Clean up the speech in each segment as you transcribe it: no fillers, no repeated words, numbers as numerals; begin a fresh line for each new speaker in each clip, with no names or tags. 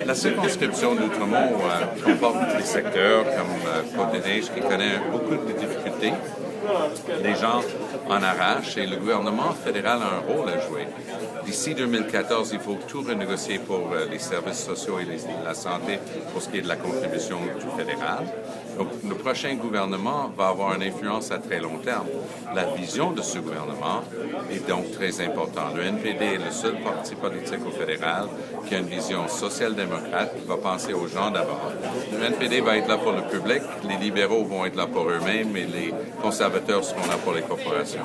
La circonscription d'Outremont comporte des secteurs comme Côte-des-Neiges qui connaît beaucoup de difficultés. Les gens en arrachent et le gouvernement fédéral a un rôle à jouer. D'ici 2014, il faut tout renégocier pour les services sociaux et la santé pour ce qui est de la contribution fédérale. Donc, le prochain gouvernement va avoir une influence à très long terme. La vision de ce gouvernement est donc très importante. Le NPD est le seul parti politique au fédéral qui a une vision social-démocrate qui va penser aux gens d'abord. Le NPD va être là pour le public, les libéraux vont être là pour eux-mêmes et les conservateurs seront là pour les corporations.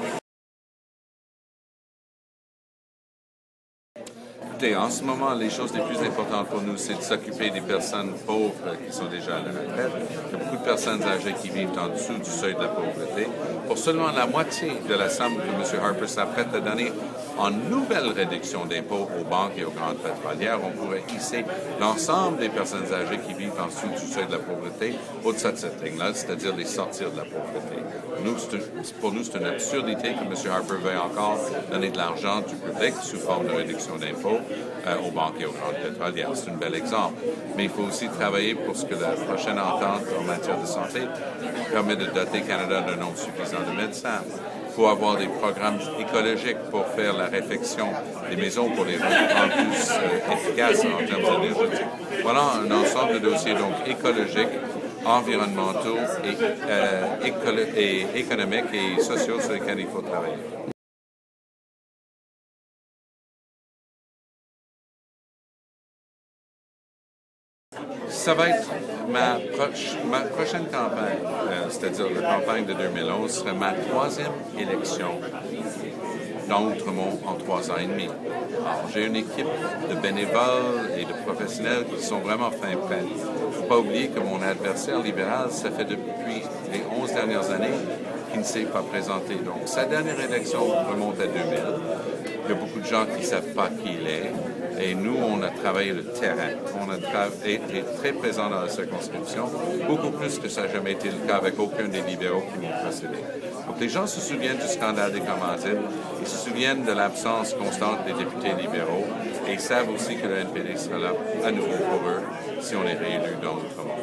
En ce moment, les choses les plus importantes pour nous, c'est de s'occuper des personnes pauvres qui sont déjà à la retraite. Il y a beaucoup de personnes âgées qui vivent en dessous du seuil de la pauvreté. Pour seulement la moitié de la somme que M. Harper s'apprête à donner en nouvelle réduction d'impôts aux banques et aux grandes pétrolières, on pourrait hisser l'ensemble des personnes âgées qui vivent en dessous du seuil de la pauvreté au-delà de cette ligne-là, c'est-à-dire les sortir de la pauvreté. Pour nous, c'est une absurdité que M. Harper veuille encore donner de l'argent du public sous forme de réduction d'impôts aux banques et aux grandes pétrolières. C'est un bel exemple. Mais il faut aussi travailler pour ce que la prochaine entente en matière de santé permet de doter Canada d'un nombre suffisant de médecins. Il faut avoir des programmes écologiques pour faire la réfection des maisons pour les rendre plus efficaces en termes énergétiques. Voilà un ensemble de dossiers donc écologiques, environnementaux et économiques et sociaux sur lesquels il faut travailler. Ça va être ma prochaine campagne, c'est-à-dire la campagne de 2011, serait ma troisième élection dans Outremont en 3 ans et demi. Alors, j'ai une équipe de bénévoles et de professionnels qui sont vraiment fin prêts. Il ne faut pas oublier que mon adversaire libéral, ça fait depuis les 11 dernières années qu'il ne s'est pas présenté. Donc, sa dernière élection remonte à 2000. Il y a beaucoup de gens qui ne savent pas qui il est. Et nous, on a travaillé le terrain. On a été très présents dans la circonscription, beaucoup plus que ça n'a jamais été le cas avec aucun des libéraux qui m'ont précédé. Donc, les gens se souviennent du scandale des commandites, ils se souviennent de l'absence constante des députés libéraux et ils savent aussi que le NPD sera là à nouveau pour eux si on est réélu dans notre monde.